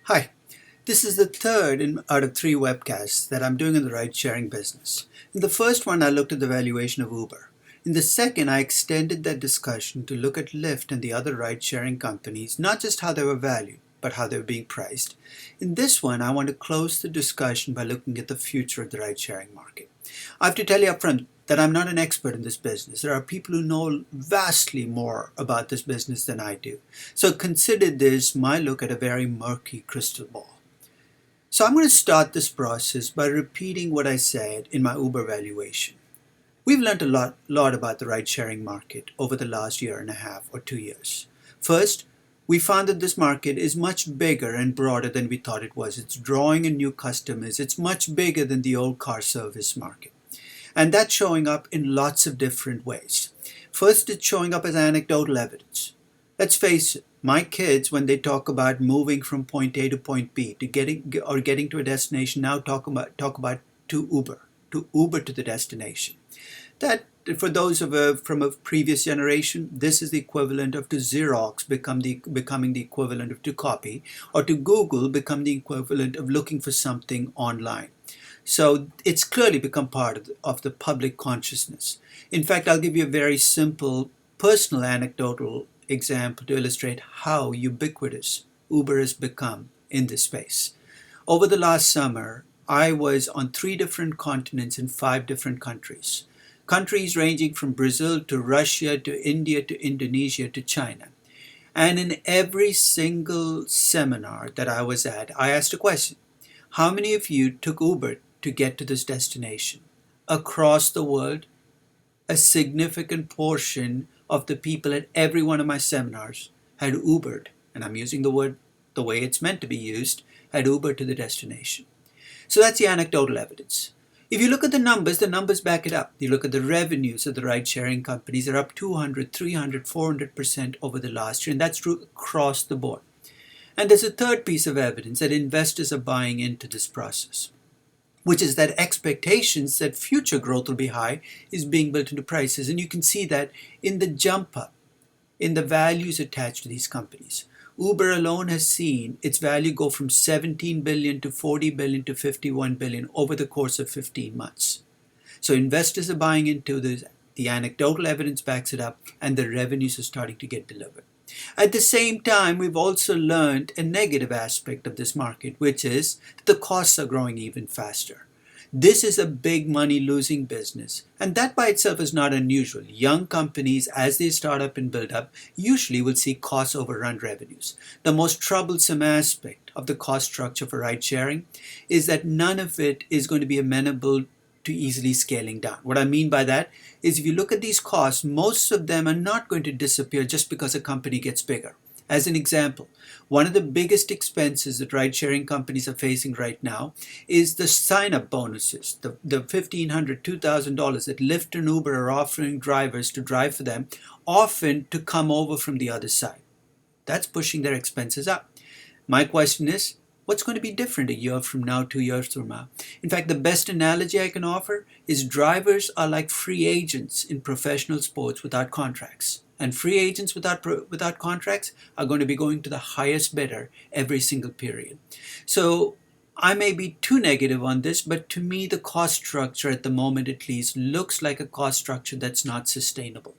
Hi, this is the third out of three webcasts that I'm doing in the ride-sharing business. In the first one, I looked at the valuation of Uber. In the second, I extended that discussion to look at Lyft and the other ride-sharing companies, not just how they were valued, but how they were being priced. In this one, I want to close the discussion by looking at the future of the ride-sharing market. I have to tell you up front that I'm not an expert in this business. There are people who know vastly more about this business than I do. So consider this my look at a very murky crystal ball. So I'm going to start this process by repeating what I said in my Uber valuation. We've learned a lot about the ride-sharing market over the last year and a half or 2 years. First, we found that this market is much bigger and broader than we thought it was. It's drawing in new customers. It's much bigger than the old car service market. And that's showing up in lots of different ways. First, it's showing up as anecdotal evidence. Let's face it, my kids, when they talk about moving from point A to point B to getting to a destination, now talk about to Uber to the destination. That, for those from a previous generation, this is the equivalent of to Xerox becoming the equivalent of to copy, or to Google become the equivalent of looking for something online. So it's clearly become part of the public consciousness. In fact, I'll give you a very simple personal anecdotal example to illustrate how ubiquitous Uber has become in this space. Over the last summer, I was on 3 different continents in 5 different countries. Countries ranging from Brazil to Russia to India to Indonesia to China. And in every single seminar that I was at, I asked a question. How many of you took Uber to get to this destination? Across the world, a significant portion of the people at every one of my seminars had Ubered, and I'm using the word the way it's meant to be used, had Ubered to the destination. So that's the anecdotal evidence. If you look at the numbers back it up. You look at the revenues of the ride-sharing companies, they're up 200, 300, 400% over the last year, and that's true across the board. And there's a third piece of evidence that investors are buying into this process, which is that expectations that future growth will be high is being built into prices. And you can see that in the jump up in the values attached to these companies. Uber alone has seen its value go from 17 billion to 40 billion to 51 billion over the course of 15 months. So investors are buying into this. The anecdotal evidence backs it up, and the revenues are starting to get delivered. At the same time, we've also learned a negative aspect of this market, which is that the costs are growing even faster. This is a big money losing business, and that by itself is not unusual. Young companies, as they start up and build up, usually will see costs overrun revenues. The most troublesome aspect of the cost structure for ride sharing is that none of it is going to be amenable to easily scaling down. What I mean by that is if you look at these costs, most of them are not going to disappear just because a company gets bigger. As an example, one of the biggest expenses that ride-sharing companies are facing right now is the sign-up bonuses, the $1,500, $2,000 that Lyft and Uber are offering drivers to drive for them, often to come over from the other side. That's pushing their expenses up. My question is, what's going to be different a year from now, 2 years from now? In fact, the best analogy I can offer is drivers are like free agents in professional sports without contracts. And free agents without contracts are going to be going to the highest bidder every single period. So I may be too negative on this, but to me, the cost structure at the moment at least looks like a cost structure that's not sustainable.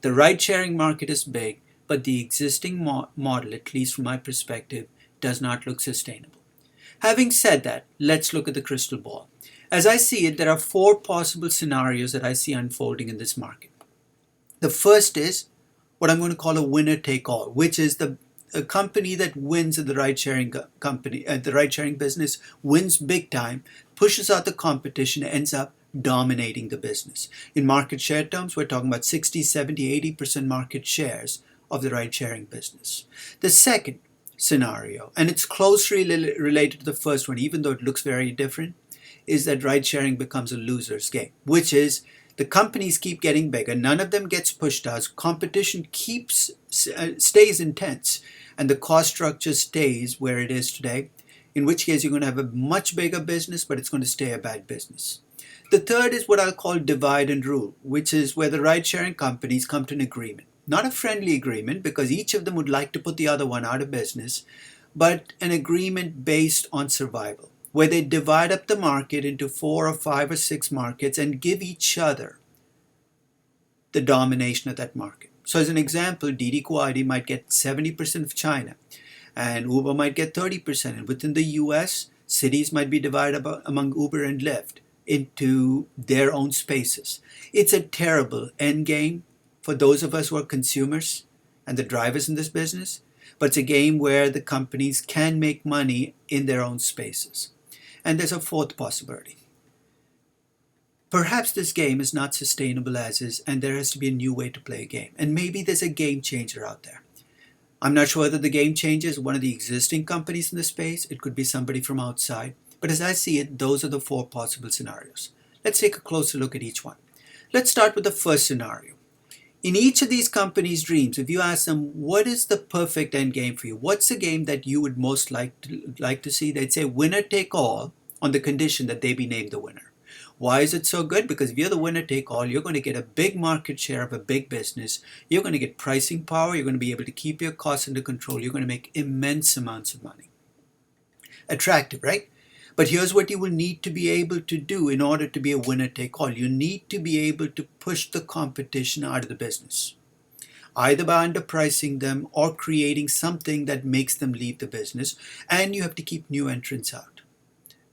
The ride-sharing market is big, but the existing model, at least from my perspective, does not look sustainable. Having said that, let's look at the crystal ball. As I see it, there are 4 possible scenarios that I see unfolding in this market. The first is what I'm going to call a winner-take-all, which is a company that wins in the ride-sharing the ride-sharing business, wins big time, pushes out the competition, ends up dominating the business. In market share terms, we're talking about 60, 70, 80% market shares of the ride-sharing business. The second scenario, and it's closely related to the first one, even though it looks very different, is that ride-sharing becomes a loser's game, which is the companies keep getting bigger, none of them gets pushed out, competition stays intense, and the cost structure stays where it is today, in which case you're going to have a much bigger business, but it's going to stay a bad business. The third is what I'll call divide and rule, which is where the ride-sharing companies come to an agreement. Not a friendly agreement, because each of them would like to put the other one out of business, but an agreement based on survival, where they divide up the market into 4 or 5 or 6 markets and give each other the domination of that market. So as an example, Didi Kuaidi might get 70% of China, and Uber might get 30%. And within the US, cities might be divided among Uber and Lyft into their own spaces. It's a terrible end game for those of us who are consumers and the drivers in this business, but it's a game where the companies can make money in their own spaces. And there's a fourth possibility. Perhaps this game is not sustainable as is, and there has to be a new way to play a game. And maybe there's a game changer out there. I'm not sure whether the game changer is one of the existing companies in the space. It could be somebody from outside. But as I see it, those are the 4 possible scenarios. Let's take a closer look at each one. Let's start with the first scenario. In each of these companies' dreams, if you ask them, what is the perfect end game for you? What's the game that you would most like to see? They'd say winner take all, on the condition that they be named the winner. Why is it so good? Because if you're the winner take all, you're going to get a big market share of a big business. You're going to get pricing power. You're going to be able to keep your costs under control. You're going to make immense amounts of money. Attractive, right? But here's what you will need to be able to do in order to be a winner take all. You need to be able to push the competition out of the business, either by underpricing them or creating something that makes them leave the business. And you have to keep new entrants out.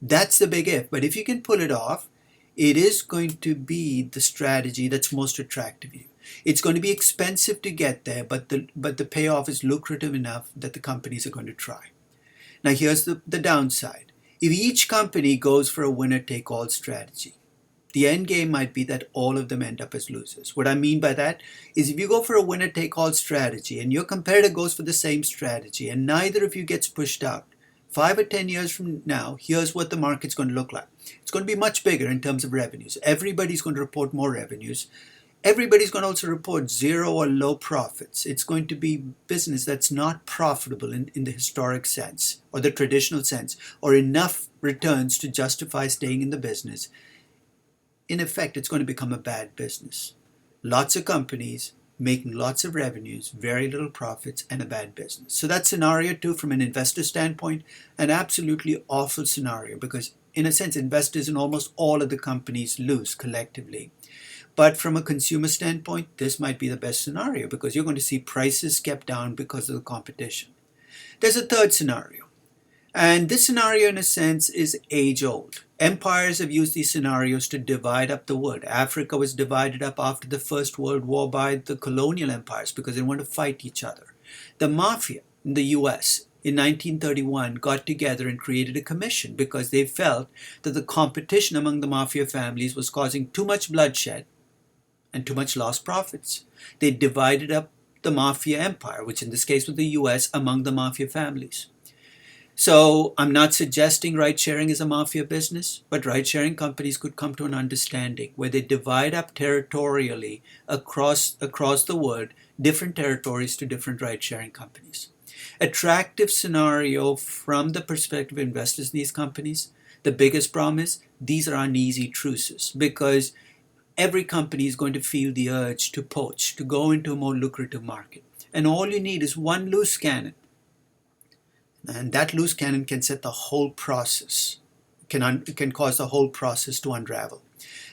That's the big if. But if you can pull it off, it is going to be the strategy that's most attractive to you. It's going to be expensive to get there, but the payoff is lucrative enough that the companies are going to try. Now here's the downside. If each company goes for a winner-take-all strategy, the end game might be that all of them end up as losers. What I mean by that is if you go for a winner-take-all strategy and your competitor goes for the same strategy and neither of you gets pushed out, 5 or 10 years from now, here's what the market's going to look like. It's going to be much bigger in terms of revenues. Everybody's going to report more revenues. Everybody's going to also report zero or low profits. It's going to be business that's not profitable in the historic sense or the traditional sense, or enough returns to justify staying in the business. In effect, it's going to become a bad business. Lots of companies making lots of revenues, very little profits, and a bad business. So that's scenario 2 from an investor standpoint, an absolutely awful scenario because in a sense, investors in almost all of the companies lose collectively. But from a consumer standpoint, this might be the best scenario because you're going to see prices kept down because of the competition. There's a third scenario. And this scenario, in a sense, is age-old. Empires have used these scenarios to divide up the world. Africa was divided up after the First World War by the colonial empires because they wanted to fight each other. The mafia in the US in 1931 got together and created a commission because they felt that the competition among the mafia families was causing too much bloodshed and too much lost profits. They divided up the mafia empire, which in this case was the US, among the mafia families. So I'm not suggesting ride-sharing is a mafia business, but ride-sharing companies could come to an understanding where they divide up territorially across the world, different territories to different ride-sharing companies. Attractive scenario from the perspective of investors in these companies. The biggest problem is these are uneasy truces because every company is going to feel the urge to poach, to go into a more lucrative market. And all you need is one loose cannon. And that loose cannon can set the whole process, can cause the whole process to unravel.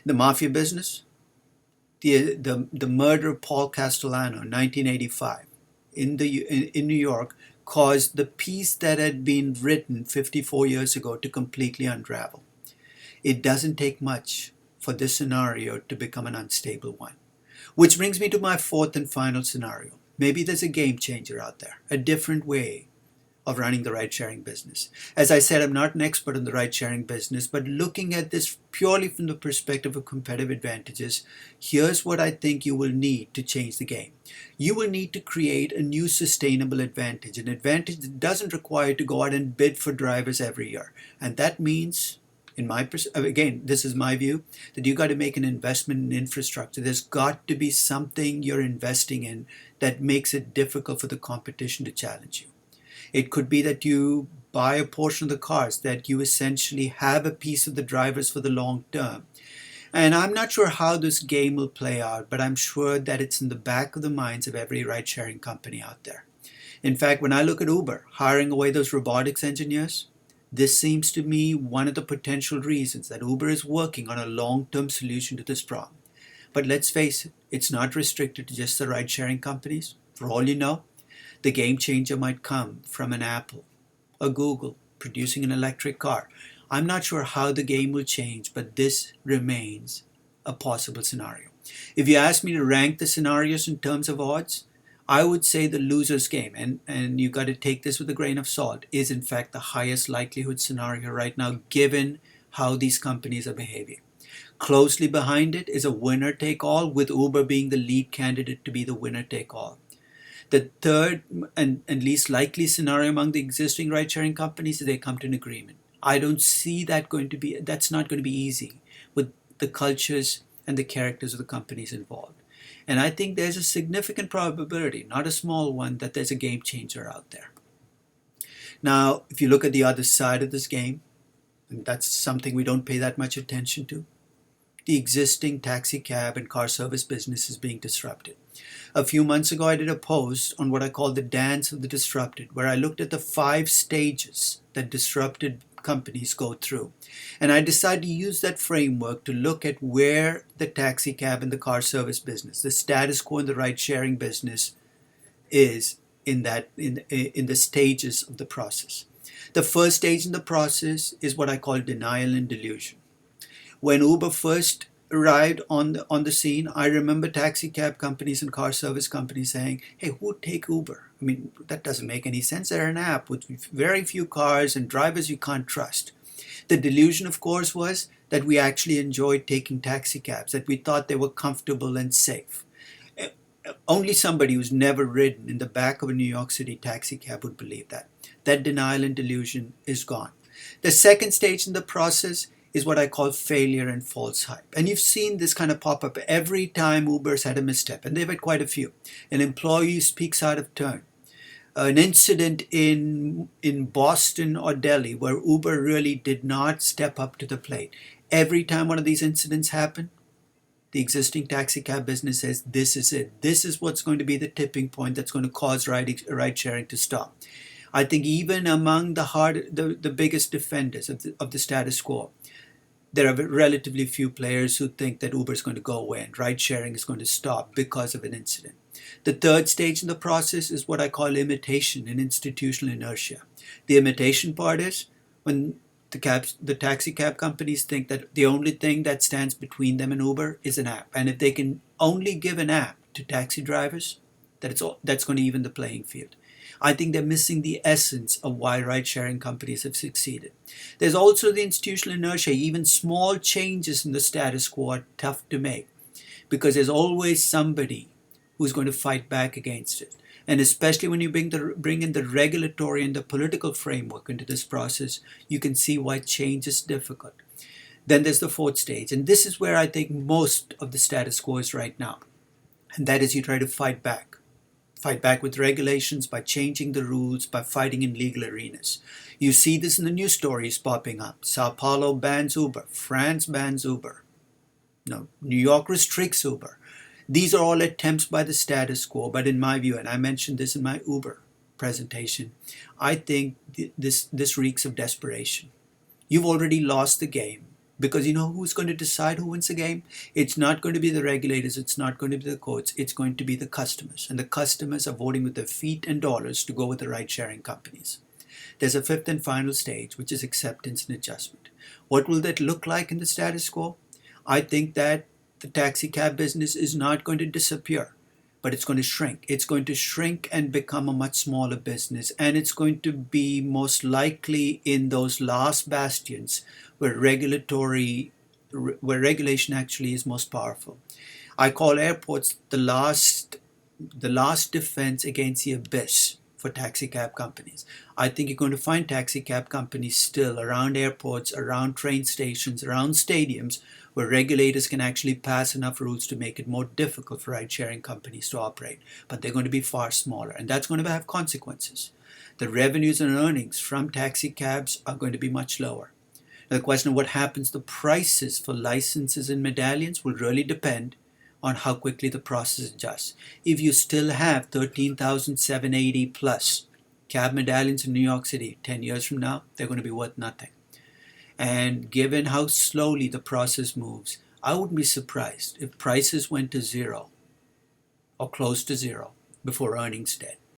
The mafia business, the murder of Paul Castellano in 1985 in New York caused the piece that had been written 54 years ago to completely unravel. It doesn't take much for this scenario to become an unstable one. Which brings me to my fourth and final scenario. Maybe there's a game changer out there, a different way of running the ride-sharing business. As I said, I'm not an expert in the ride-sharing business, but looking at this purely from the perspective of competitive advantages, here's what I think you will need to change the game. You will need to create a new sustainable advantage, an advantage that doesn't require you to go out and bid for drivers every year. And that means, again, this is my view, that you got to make an investment in infrastructure. There's got to be something you're investing in that makes it difficult for the competition to challenge you. It could be that you buy a portion of the cars, that you essentially have a piece of the drivers for the long term. And I'm not sure how this game will play out, but I'm sure that it's in the back of the minds of every ride-sharing company out there. In fact, when I look at Uber hiring away those robotics engineers, this seems to me one of the potential reasons that Uber is working on a long-term solution to this problem. But let's face it, it's not restricted to just the ride-sharing companies. For all you know, the game changer might come from an Apple, a Google, producing an electric car. I'm not sure how the game will change, but this remains a possible scenario. If you ask me to rank the scenarios in terms of odds, I would say the loser's game, and you got to take this with a grain of salt, is in fact the highest likelihood scenario right now, given how these companies are behaving. Closely behind it is a winner take all, with Uber being the lead candidate to be the winner take all. The third and least likely scenario among the existing ride sharing companies is they come to an agreement. I don't see that's not going to be easy with the cultures and the characters of the companies involved. And I think there's a significant probability, not a small one, that there's a game changer out there. Now, if you look at the other side of this game, and that's something we don't pay that much attention to, the existing taxi cab and car service business is being disrupted. A few months ago, I did a post on what I call the dance of the disrupted, where I looked at the 5 stages that disrupted companies go through. And I decided to use that framework to look at where the taxi cab and the car service business, the status quo in the ride sharing business, is in the stages of the process. The first stage in the process is what I call denial and delusion. When Uber first arrived on the scene, I remember taxi cab companies and car service companies saying, hey, who would take Uber? I mean, that doesn't make any sense. They're an app with very few cars and drivers you can't trust. The delusion, of course, was that we actually enjoyed taking taxi cabs, that we thought they were comfortable and safe. Only somebody who's never ridden in the back of a New York City taxi cab would believe that. That denial and delusion is gone. The second stage in the process is what I call failure and false hype. And you've seen this kind of pop up every time Uber's had a misstep, and they've had quite a few. An employee speaks out of turn. An incident in Boston or Delhi where Uber really did not step up to the plate. Every time one of these incidents happen, the existing taxi cab business says, this is it. This is what's going to be the tipping point that's going to cause ride sharing to stop. I think even among the biggest defenders of the status quo, there are relatively few players who think that Uber is going to go away and ride sharing is going to stop because of an incident. The third stage in the process is what I call imitation and institutional inertia. The imitation part is when the taxi cab companies think that the only thing that stands between them and Uber is an app. And if they can only give an app to taxi drivers, that's going to even the playing field. I think they're missing the essence of why ride-sharing companies have succeeded. There's also the institutional inertia. Even small changes in the status quo are tough to make because there's always somebody who's going to fight back against it. And especially when you bring in the regulatory and the political framework into this process, you can see why change is difficult. Then there's the fourth stage, and this is where I think most of the status quo is right now. And that is you try to fight back. Fight back with regulations, by changing the rules, by fighting in legal arenas. You see this in the news stories popping up. Sao Paulo bans Uber. France bans Uber. No, New York restricts Uber. These are all attempts by the status quo, but in my view, and I mentioned this in my Uber presentation, I think this reeks of desperation. You've already lost the game. Because you know who's going to decide who wins the game? It's not going to be the regulators. It's not going to be the courts. It's going to be the customers. And the customers are voting with their feet and dollars to go with the ride-sharing companies. There's a fifth and final stage, which is acceptance and adjustment. What will that look like in the status quo? I think that the taxi cab business is not going to disappear, but it's going to shrink. It's going to shrink and become a much smaller business. And it's going to be most likely in those last bastions where regulation actually is most powerful. I call airports the last defense against the abyss for taxi cab companies. I think you're going to find taxi cab companies still around airports, around train stations, around stadiums, where regulators can actually pass enough rules to make it more difficult for ride-sharing companies to operate. But they're going to be far smaller, and that's going to have consequences. The revenues and earnings from taxi cabs are going to be much lower. Now, the question of what happens to prices for licenses and medallions will really depend on how quickly the process adjusts. If you still have 13,780 plus cab medallions in New York City, 10 years from now, they're going to be worth nothing. And given how slowly the process moves, I wouldn't be surprised if prices went to zero or close to zero before earnings did.